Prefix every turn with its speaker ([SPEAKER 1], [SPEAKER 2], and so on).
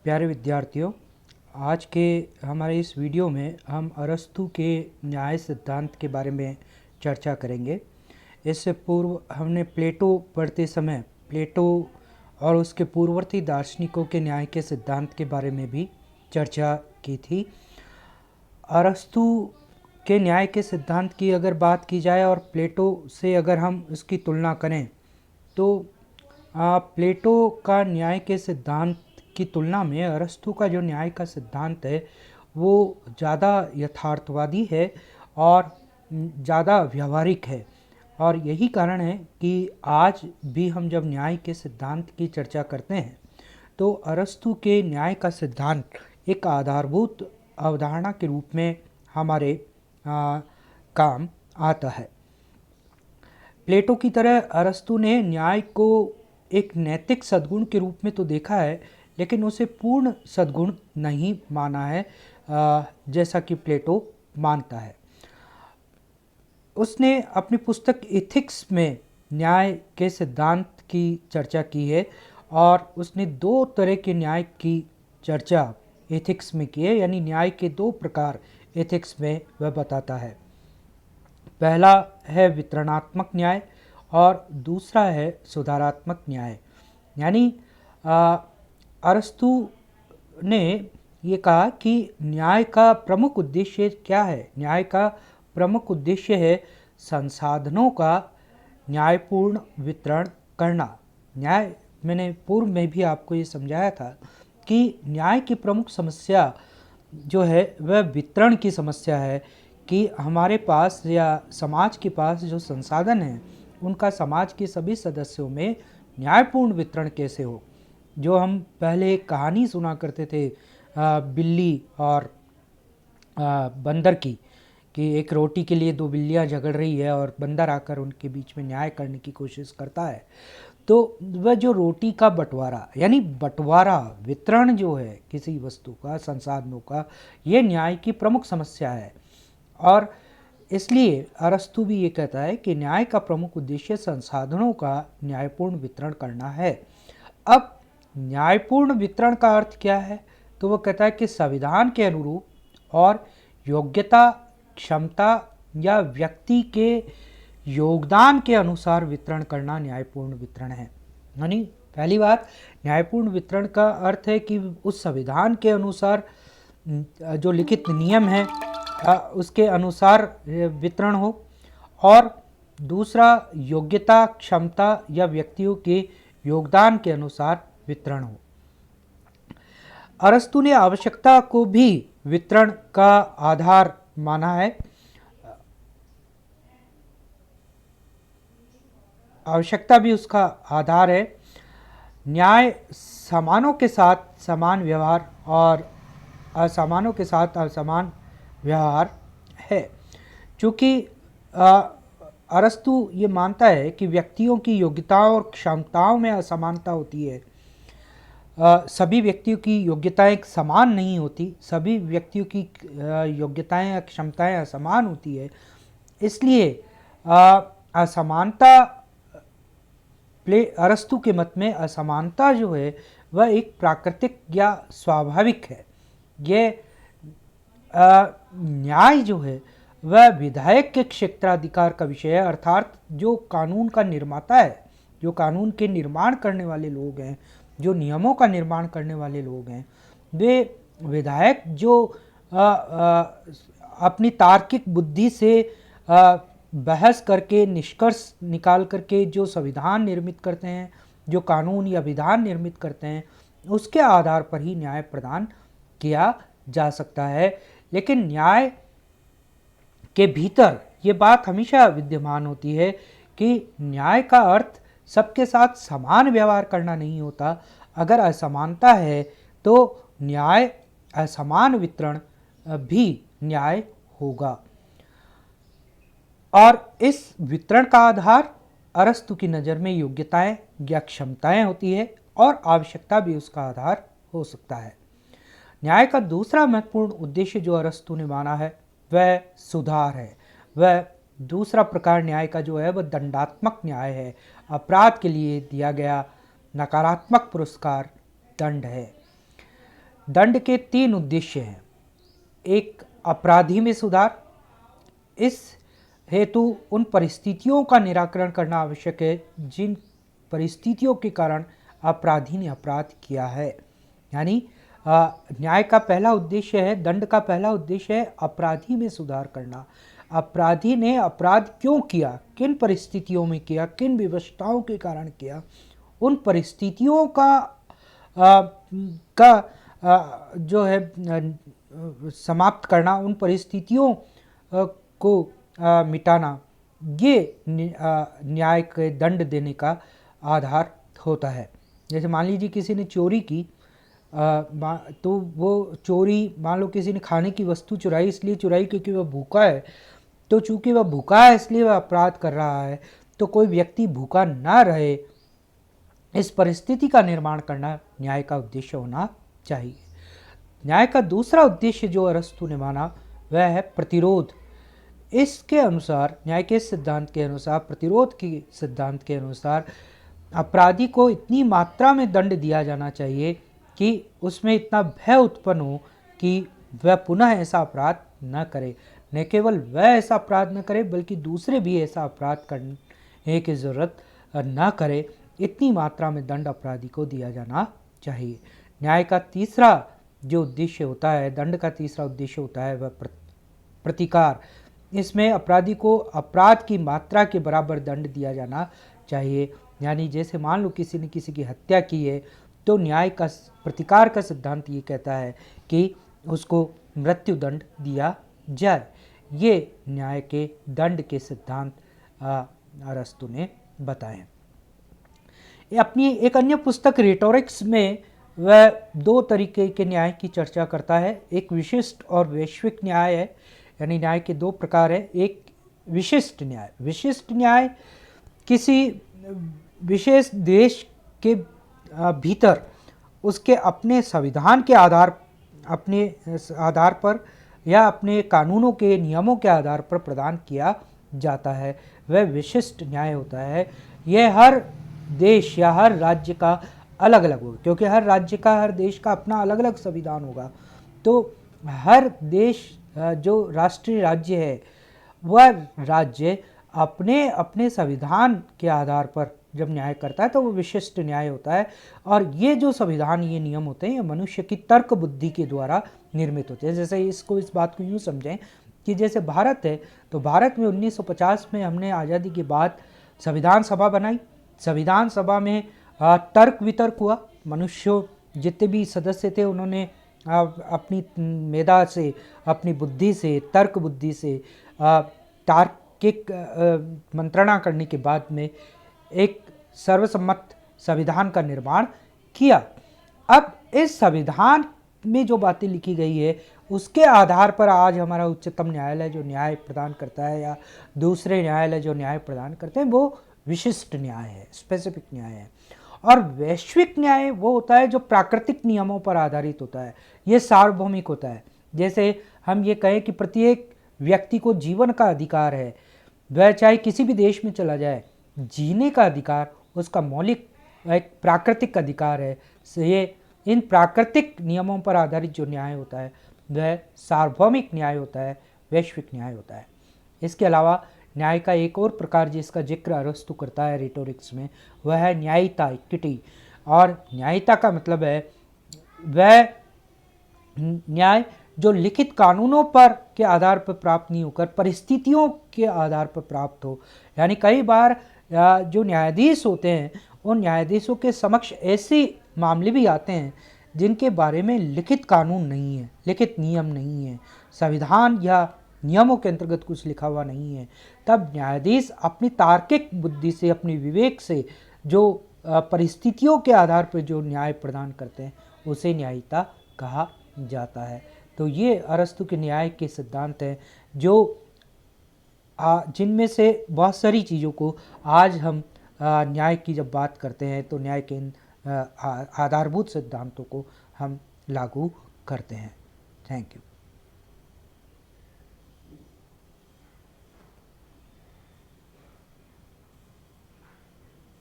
[SPEAKER 1] प्यारे विद्यार्थियों, आज के हमारे इस वीडियो में हम अरस्तू के न्याय सिद्धांत के बारे में चर्चा करेंगे। इससे पूर्व हमने प्लेटो पढ़ते समय प्लेटो और उसके पूर्ववर्ती दार्शनिकों के न्याय के सिद्धांत के बारे में भी चर्चा की थी। अरस्तू के न्याय के सिद्धांत की अगर बात की जाए और प्लेटो से अगर हम इसकी तुलना करें तो प्लेटो का न्याय के सिद्धांत की तुलना में अरस्तू का जो न्याय का सिद्धांत है वो ज़्यादा यथार्थवादी है और ज़्यादा व्यवहारिक है। और यही कारण है कि आज भी हम जब न्याय के सिद्धांत की चर्चा करते हैं तो अरस्तू के न्याय का सिद्धांत एक आधारभूत अवधारणा के रूप में हमारे काम आता है। प्लेटो की तरह अरस्तू ने न्याय को एक नैतिक सद्गुण के रूप में तो देखा है, लेकिन उसे पूर्ण सद्गुण नहीं माना है जैसा कि प्लेटो मानता है। उसने अपनी पुस्तक एथिक्स में न्याय के सिद्धांत की चर्चा की है और उसने दो तरह के न्याय की चर्चा एथिक्स में की है, यानी न्याय के दो प्रकार एथिक्स में वह बताता है। पहला है वितरणात्मक न्याय और दूसरा है सुधारात्मक न्याय। यानी अरस्तू ने ये कहा कि न्याय का प्रमुख उद्देश्य क्या है। न्याय का प्रमुख उद्देश्य है संसाधनों का न्यायपूर्ण वितरण करना। न्याय, मैंने पूर्व में भी आपको ये समझाया था कि न्याय की प्रमुख समस्या जो है वह वितरण की समस्या है कि हमारे पास या समाज के पास जो संसाधन हैं उनका समाज के सभी सदस्यों में न्यायपूर्ण वितरण कैसे हो। जो हम पहले एक कहानी सुना करते थे बिल्ली और बंदर की, कि एक रोटी के लिए दो बिल्लियां झगड़ रही है और बंदर आकर उनके बीच में न्याय करने की कोशिश करता है। तो वह जो रोटी का बंटवारा, यानी बंटवारा वितरण जो है किसी वस्तु का, संसाधनों का, ये न्याय की प्रमुख समस्या है। और इसलिए अरस्तू भी ये कहता है कि न्याय का प्रमुख उद्देश्य संसाधनों का न्यायपूर्ण वितरण करना है। अब न्यायपूर्ण वितरण का अर्थ क्या है? तो वो कहता है कि संविधान के अनुरूप और योग्यता, क्षमता या व्यक्ति के योगदान के अनुसार वितरण करना न्यायपूर्ण वितरण है। यानी पहली बात, न्यायपूर्ण वितरण का अर्थ है कि उस संविधान के अनुसार जो लिखित नियम है उसके अनुसार वितरण हो, और दूसरा योग्यता, क्षमता या व्यक्तियों के योगदान के अनुसार वितरण हो। अरस्तू ने आवश्यकता को भी वितरण का आधार माना है। आवश्यकता भी उसका आधार है। न्याय समानों के साथ समान व्यवहार और असमानों के साथ असमान व्यवहार है। चूँकि अरस्तू ये मानता है कि व्यक्तियों की योग्यताओं और क्षमताओं में असमानता होती है। सभी व्यक्तियों की योग्यताएं समान नहीं होती, सभी व्यक्तियों की योग्यताएं या क्षमताएं असमान होती है। इसलिए असमानता, अरस्तू के मत में असमानता जो है वह एक प्राकृतिक या स्वाभाविक है। यह न्याय जो है वह विधायक के क्षेत्राधिकार का विषय है, अर्थात जो कानून का निर्माता है, जो कानून के निर्माण करने वाले लोग हैं, जो नियमों का निर्माण करने वाले लोग हैं, वे विधायक जो अपनी तार्किक बुद्धि से बहस करके, निष्कर्ष निकाल करके जो संविधान निर्मित करते हैं, जो कानून या विधान निर्मित करते हैं, उसके आधार पर ही न्याय प्रदान किया जा सकता है। लेकिन न्याय के भीतर ये बात हमेशा विद्यमान होती है कि न्याय का अर्थ सबके साथ समान व्यवहार करना नहीं होता। अगर असमानता है तो न्याय, असमान वितरण भी न्याय होगा। और इस वितरण का आधार अरस्तू की नज़र में योग्यताएं या क्षमताएं होती है, और आवश्यकता भी उसका आधार हो सकता है। न्याय का दूसरा महत्वपूर्ण उद्देश्य जो अरस्तू ने माना है वह सुधार है। वह दूसरा प्रकार न्याय का जो है वह दंडात्मक न्याय है। अपराध के लिए दिया गया नकारात्मक पुरस्कार दंड है। दंड के 3 उद्देश्य हैं। एक, अपराधी में सुधार। इस हेतु उन परिस्थितियों का निराकरण करना आवश्यक है जिन परिस्थितियों के कारण अपराधी ने अपराध किया है। यानी न्याय का पहला उद्देश्य है, दंड का पहला उद्देश्य है अपराधी में सुधार करना। अपराधी ने अपराध क्यों किया, किन परिस्थितियों में किया, किन विवशताओं के कारण किया, उन परिस्थितियों जो है समाप्त करना, उन परिस्थितियों को मिटाना, ये न्याय के दंड देने का आधार होता है। जैसे मान लीजिए किसी ने चोरी की, तो वो चोरी, मान लो किसी ने खाने की वस्तु चुराई, इसलिए चुराई क्योंकि वह भूखा है, तो चूंकि वह भूखा है इसलिए वह अपराध कर रहा है। तो कोई व्यक्ति भूखा ना रहे, इस परिस्थिति का निर्माण करना न्याय का उद्देश्य होना चाहिए। न्याय का दूसरा उद्देश्य जो अरस्तु ने माना वह है प्रतिरोध। इसके अनुसार, न्याय के सिद्धांत के अनुसार, प्रतिरोध के सिद्धांत के अनुसार अपराधी को इतनी मात्रा में दंड दिया जाना चाहिए कि उसमें इतना भय उत्पन्न हो कि वह पुनः ऐसा अपराध न करे। न केवल वह ऐसा अपराध न करे बल्कि दूसरे भी ऐसा अपराध करने की ज़रूरत न करे, इतनी मात्रा में दंड अपराधी को दिया जाना चाहिए। न्याय का तीसरा जो उद्देश्य होता है, दंड का तीसरा उद्देश्य होता है वह प्रतिकार। इसमें अपराधी को अपराध की मात्रा के बराबर दंड दिया जाना चाहिए। यानी जैसे मान लो किसी ने किसी की हत्या की है, तो न्याय का प्रतिकार का सिद्धांत ये कहता है कि उसको मृत्यु दंड दिया जाए। ये न्याय के दंड के सिद्धांत अरस्तु ने बताए। अपनी एक अन्य पुस्तक रिटोरिक्स में वह 2 तरीके के न्याय की चर्चा करता है। एक विशिष्ट और वैश्विक न्याय है, यानी न्याय के 2 प्रकार है। एक विशिष्ट न्याय। विशिष्ट न्याय किसी विशेष देश के भीतर उसके अपने संविधान के आधार पर या अपने कानूनों के नियमों के आधार पर प्रदान किया जाता है, वह विशिष्ट न्याय होता है। यह हर देश या हर राज्य का अलग अलग होगा, क्योंकि हर राज्य का, हर देश का अपना अलग अलग संविधान होगा। तो हर देश जो राष्ट्रीय राज्य है, वह राज्य अपने अपने संविधान के आधार पर जब न्याय करता है तो वो विशिष्ट न्याय होता है। और ये जो संविधान, ये नियम होते हैं, ये मनुष्य की तर्क बुद्धि के द्वारा निर्मित होते हैं। जैसे इस बात को यूँ समझें कि जैसे भारत है, तो भारत में 1950 में हमने आज़ादी के बाद संविधान सभा बनाई। संविधान सभा में तर्क वितर्क हुआ। मनुष्य जितने भी सदस्य थे उन्होंने अपनी मेधा से, अपनी बुद्धि से, तर्क बुद्धि से तार्किक मंत्रणा करने के बाद में एक सर्वसम्मत संविधान का निर्माण किया। अब इस संविधान में जो बातें लिखी गई है उसके आधार पर आज हमारा उच्चतम न्यायालय जो न्याय प्रदान करता है या दूसरे न्यायालय जो न्याय प्रदान करते हैं वो विशिष्ट न्याय है, स्पेसिफिक न्याय है। और वैश्विक न्याय वो होता है जो प्राकृतिक नियमों पर आधारित होता है, ये सार्वभौमिक होता है। जैसे हम ये कहें कि प्रत्येक व्यक्ति को जीवन का अधिकार है, वह चाहे किसी भी देश में चला जाए, जीने का अधिकार उसका मौलिक एक प्राकृतिक अधिकार है। ये इन प्राकृतिक नियमों पर आधारित जो न्याय होता है वह सार्वभौमिक न्याय होता है, वैश्विक न्याय होता है। इसके अलावा न्याय का एक और प्रकार जिसका जिक्र अरस्तु करता है रिटोरिक्स में, वह है न्यायिता, इक्विटी। और न्यायिता का मतलब है वह न्याय जो लिखित कानूनों पर के आधार पर प्राप्त नहीं होकर परिस्थितियों के आधार पर प्राप्त हो। यानी कई बार जो न्यायाधीश होते हैं उन न्यायाधीशों के समक्ष ऐसे मामले भी आते हैं जिनके बारे में लिखित कानून नहीं है, लिखित नियम नहीं है, संविधान या नियमों के अंतर्गत कुछ लिखा हुआ नहीं है। तब न्यायाधीश अपनी तार्किक बुद्धि से, अपनी विवेक से जो परिस्थितियों के आधार पर जो न्याय प्रदान करते हैं उसे न्यायिता कहा जाता है। तो ये अरस्तु के न्याय के सिद्धांत हैं जो जिनमें से बहुत सारी चीज़ों को आज हम न्याय की जब बात करते हैं तो न्याय के आधारभूत सिद्धांतों को हम लागू करते हैं। Thank you.